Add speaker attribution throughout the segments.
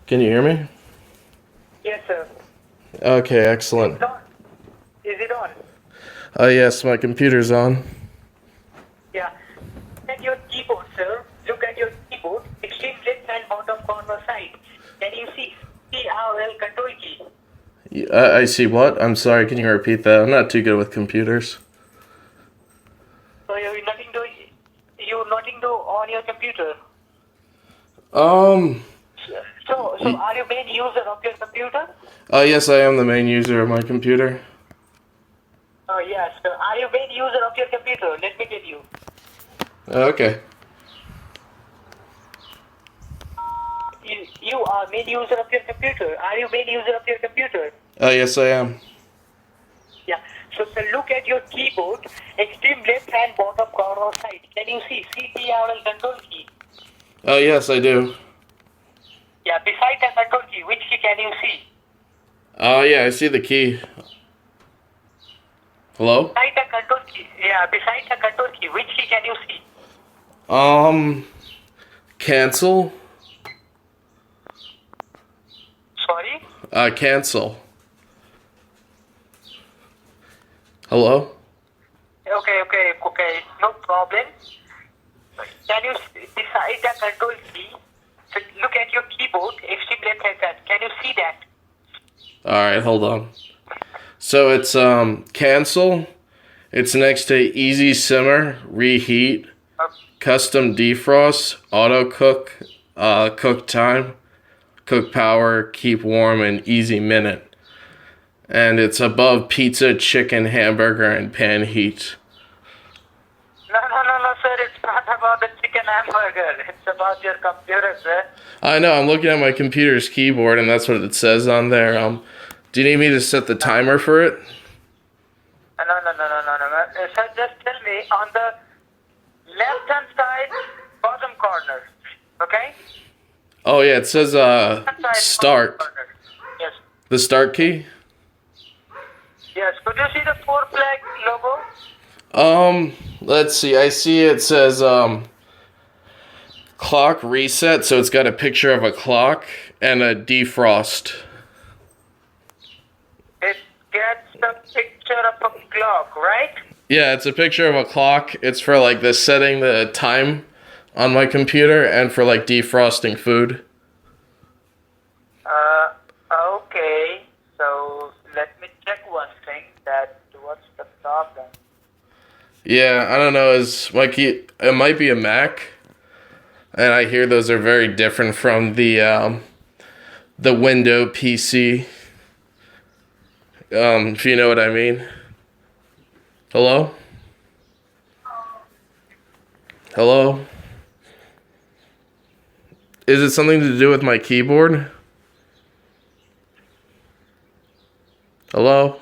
Speaker 1: Can you hear me?
Speaker 2: Yes, sir.
Speaker 1: Okay,
Speaker 2: Is
Speaker 1: excellent.
Speaker 2: it on? Is it on?
Speaker 1: Yes, my computer's on.
Speaker 2: Yeah. Look at your keyboard, sir. Look at your keyboard. Extreme left and bottom corner side. Can you see? CRL control key.
Speaker 1: I see what? I'm sorry, can you repeat that? I'm not too good with computers.
Speaker 2: So you're nothing to on your computer.
Speaker 1: Um,
Speaker 2: So
Speaker 1: y-
Speaker 2: are you main user of your computer?
Speaker 1: yes, I am the main user of my computer.
Speaker 2: Oh yes. Sir. Are you main user of your computer? Let me tell you.
Speaker 1: Okay.
Speaker 2: You are main user of your computer. Are you main user of your computer?
Speaker 1: Yes, I am.
Speaker 2: Yeah. So look at your keyboard, extreme left hand bottom corner side. Can you see CTRL control key?
Speaker 1: Yes, I do.
Speaker 2: Yeah, beside the control key, which key can you see?
Speaker 1: Yeah, I see the key. Hello?
Speaker 2: Beside the control key. Yeah, beside the control key, which key can you see?
Speaker 1: Um, cancel?
Speaker 2: Sorry?
Speaker 1: Cancel. Hello?
Speaker 2: Okay. No problem. Can you beside the control key? So look at your keyboard, extreme left hand side. Can you see that?
Speaker 1: Alright, hold on. So it's, cancel. It's next to easy simmer, reheat,
Speaker 2: Uh,
Speaker 1: custom defrost, auto cook, cook time, cook power, keep warm, and easy minute. And it's above pizza, chicken, hamburger, and pan heat.
Speaker 2: no, sir. It's not about the chicken hamburger. It's about your computer, sir.
Speaker 1: I know, I'm looking at my computer's keyboard, and that's what it says on there. Do you need me to set the timer for it?
Speaker 2: No. Sir, just tell me on the left hand side, bottom corner. Okay?
Speaker 1: Oh yeah, it says
Speaker 2: Left side,
Speaker 1: start.
Speaker 2: bottom corner. Yes.
Speaker 1: The start key.
Speaker 2: Yes. Could you see the four flag logo?
Speaker 1: Let's see. I see it says clock reset, so it's got a picture of a clock and a defrost.
Speaker 2: It gets the picture of a clock, right?
Speaker 1: Yeah, it's a picture of a clock. It's for like the setting the time on my computer and for like defrosting food.
Speaker 2: Okay. So let me check one thing. That what's the problem?
Speaker 1: Yeah, I don't know. Is my key? It might be a Mac, and I hear those are very different from the Window PC. If you know what I mean. Hello? Hello? Is it something to do with my keyboard? Hello?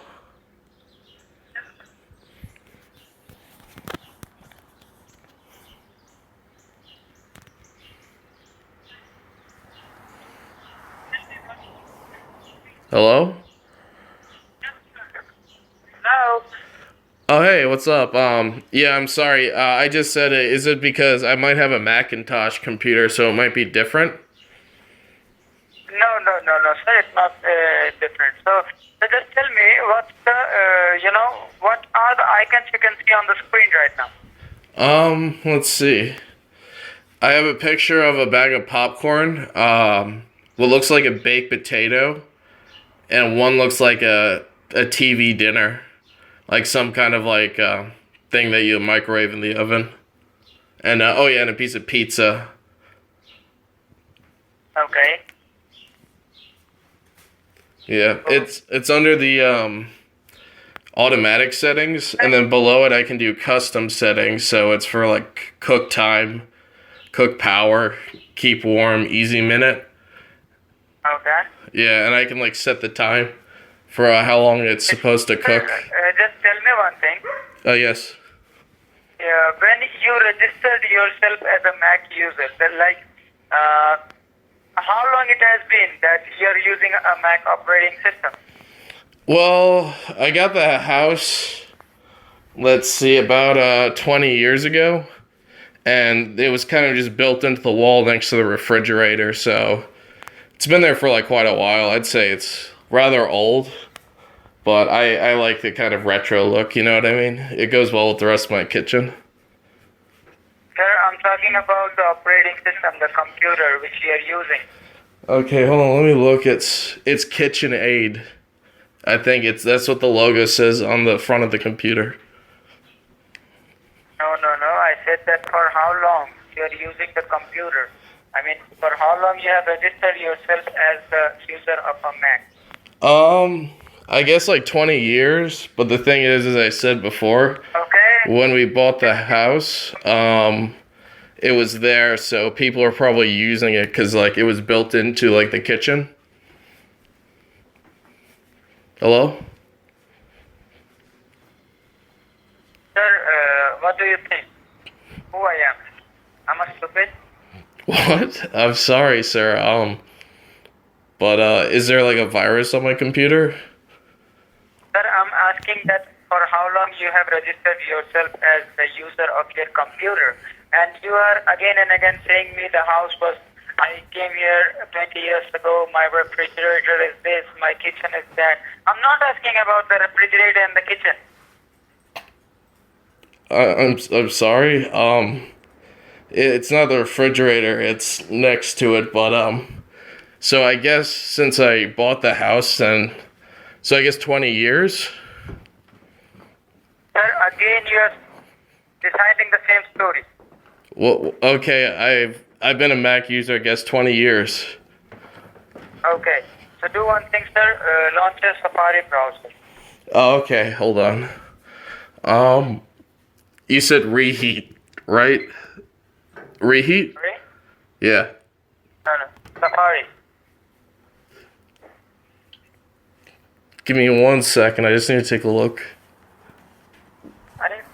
Speaker 1: Hello?
Speaker 2: No.
Speaker 1: Oh, hey, what's up? Yeah, I'm sorry. I just said it. Is it because I might have a Macintosh computer, so it might be different?
Speaker 2: No, sir. It's not different. So just tell me what's the what are the icons you can see on the screen right now?
Speaker 1: Let's see. I have a picture of a bag of popcorn, what looks like a baked potato, and one looks like a TV dinner. Like some kind of like thing that you microwave in the oven. And oh yeah, and a piece of pizza.
Speaker 2: Okay.
Speaker 1: Yeah, it's under the automatic settings, and then below it I can do custom settings. So it's for like cook time, cook power, keep warm, easy minute.
Speaker 2: Okay.
Speaker 1: Yeah, and I can like set the time for how long it's supposed to cook.
Speaker 2: Just tell me one thing.
Speaker 1: Oh yes.
Speaker 2: When you registered yourself as a Mac user, then how long it has been that you're using a Mac operating system?
Speaker 1: Well, I got the house, let's see, about 20 years ago. And it was kind of just built into the wall next to the refrigerator, so It's been there for like quite a while. I'd say it's rather old, but I like the kind of retro look, you know what I mean? It goes well with the rest of my kitchen.
Speaker 2: Sir, I'm talking about the operating system, the computer which you are using.
Speaker 1: Okay, hold on, let me look. It's KitchenAid. I think that's what the logo says on the front of the computer.
Speaker 2: No. I said that for how long you are using the computer. I mean, for how long you have registered yourself as the user of a Mac.
Speaker 1: I guess like 20 years, but the thing is, as I said before,
Speaker 2: Okay.
Speaker 1: when we bought the house, it was there, so people are probably using it because like it was built into like the kitchen. Hello?
Speaker 2: Sir, what do you think? Who I am? I'm a stupid?
Speaker 1: What? I'm sorry, sir. But is there like a virus on my computer?
Speaker 2: Sir, I'm asking that for how long you have registered yourself as the user of your computer. And you are again and again saying me the house was, I came here 20 years ago, my refrigerator is this, my kitchen is that. I'm not asking about the refrigerator and the kitchen.
Speaker 1: I'm sorry. It's not the refrigerator. It's next to it. But so I guess since I bought the house, and so I guess 20 years.
Speaker 2: Sir, again you are deciding the same story.
Speaker 1: Well, okay. I've been a Mac user, I guess, 20 years.
Speaker 2: Okay. So do one thing, sir. Launch a Safari browser.
Speaker 1: Oh, okay. Hold on. You said reheat, right? Reheat?
Speaker 2: Right?
Speaker 1: Yeah.
Speaker 2: No. Safari.
Speaker 1: Give me 1 second. I just need to take a look.
Speaker 2: I didn't-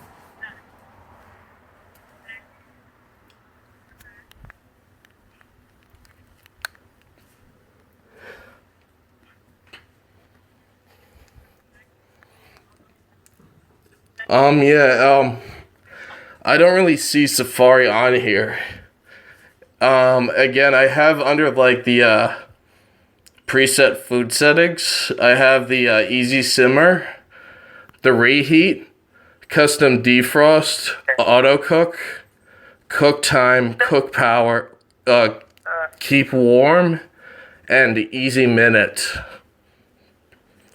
Speaker 1: Yeah, I don't really see Safari on here. Again, I have under like the preset food settings, I have the easy simmer, the reheat, custom defrost, auto cook, cook time, cook power, keep warm, and easy minute.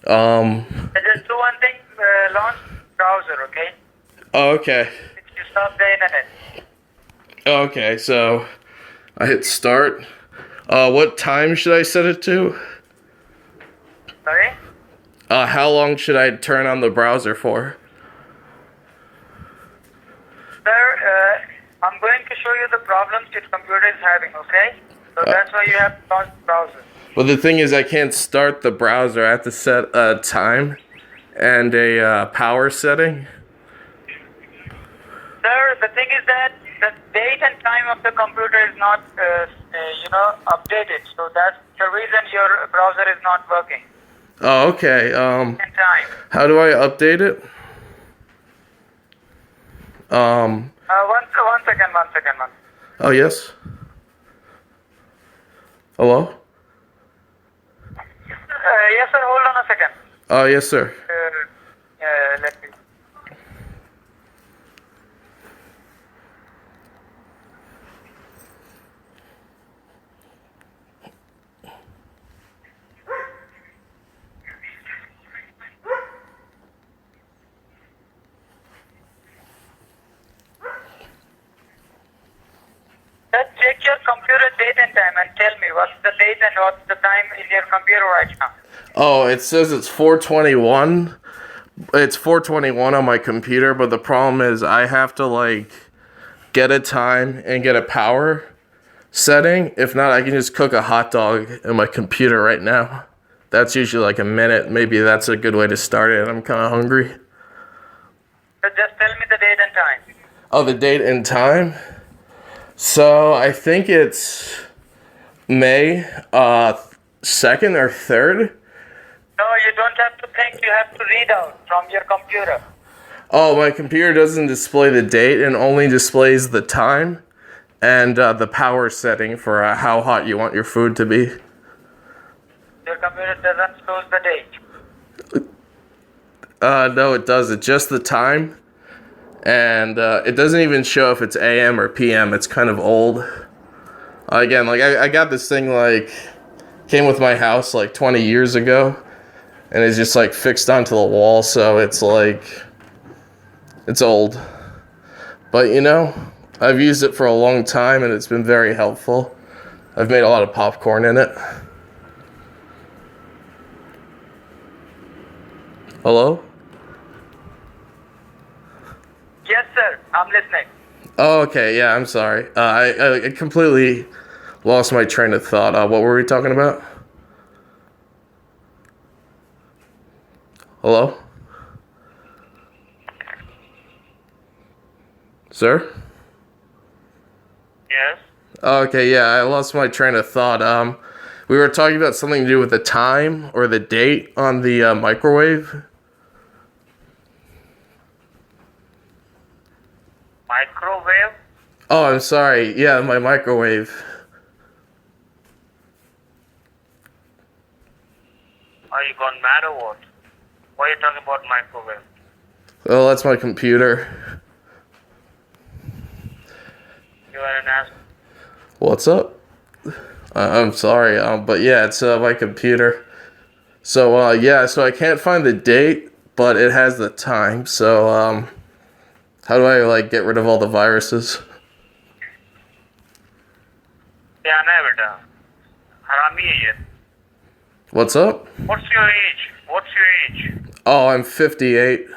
Speaker 2: Just do one thing. Launch browser, okay?
Speaker 1: Okay.
Speaker 2: You stop the internet.
Speaker 1: Okay, so I hit start. What time should I set it to?
Speaker 2: Sorry?
Speaker 1: How long should I turn on the browser for?
Speaker 2: Sir, I'm going to show you the problems your computer is having, okay? So that's why you have to launch the browser.
Speaker 1: Well, the thing is, I can't start the browser. I have to set a time and a power setting.
Speaker 2: Sir, the thing is that the date and time of the computer is not, updated. So that's the reason your browser is not working.
Speaker 1: Oh, okay.
Speaker 2: And time.
Speaker 1: How do I update it?
Speaker 2: One second.
Speaker 1: Oh, yes. Hello?
Speaker 2: Yes, sir. Hold on a second.
Speaker 1: Oh, yes, sir.
Speaker 2: Let me. Just check your computer date and time and tell me what's the date and what's the time in your computer right now.
Speaker 1: Oh, it says it's 4:21. It's 4:21 on my computer, but the problem is I have to like get a time and get a power setting. If not, I can just cook a hot dog in my computer right now. That's usually like a minute. Maybe that's a good way to start it. I'm kind of hungry.
Speaker 2: So just tell me the date and time.
Speaker 1: Oh, the date and time? So I think it's May 2nd or 3rd.
Speaker 2: No, you don't have to think. You have to read out from your computer.
Speaker 1: Oh, my computer doesn't display the date and only displays the time and the power setting for how hot you want your food to be.
Speaker 2: where it doesn't show the date?
Speaker 1: No, it doesn't. Just the time. And it doesn't even show if it's AM or PM. It's kind of old. Again, like I got this thing like came with my house like 20 years ago, and it's just like fixed onto the wall, so it's like it's old. But you know, I've used it for a long time, and it's been very helpful. I've made a lot of popcorn in it. Hello?
Speaker 2: Yes, sir. I'm listening.
Speaker 1: Oh, okay. Yeah, I'm sorry. I completely lost my train of thought. What were we talking about? Hello? Sir?
Speaker 2: Yes.
Speaker 1: Okay, yeah, I lost my train of thought. We were talking about something to do with the time or the date on the microwave.
Speaker 2: Microwave?
Speaker 1: Oh, I'm sorry. Yeah, my microwave.
Speaker 2: Are you gone mad or what? Why are you talking about microwave?
Speaker 1: Oh, that's my computer.
Speaker 2: You are an ass.
Speaker 1: What's up? I'm sorry, but yeah, it's my computer. So yeah, so I can't find the date, but it has the time. So how do I like get rid of all the viruses?
Speaker 2: Yeah, never. Harami hai ye.
Speaker 1: What's up?
Speaker 2: What's your age? What's your age?
Speaker 1: Oh, I'm 58.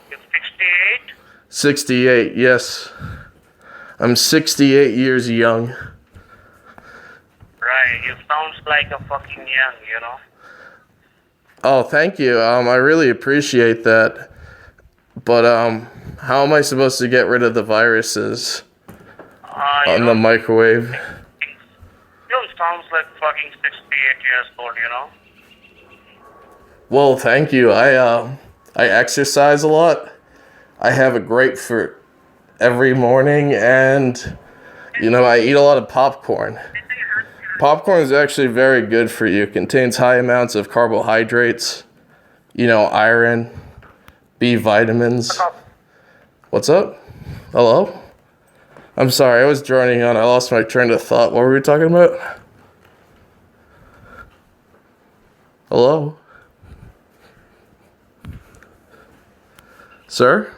Speaker 2: You're 68?
Speaker 1: 68, yes. I'm 68 years young.
Speaker 2: Right, you sounds like a fucking young, you know?
Speaker 1: Oh, thank you. I really appreciate that. But how am I supposed to get rid of the viruses on the microwave?
Speaker 2: You sounds like fucking 68 years old, you know?
Speaker 1: Well, thank you. I exercise a lot. I have a grapefruit every morning, and you know, I eat a lot of popcorn. Popcorn is actually very good for you. It contains high amounts of carbohydrates, you know, iron, B vitamins. What's up? Hello? I'm sorry, I was droning on. I lost my train of thought. What were we talking about? Hello? Sir?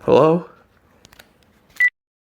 Speaker 1: Hello?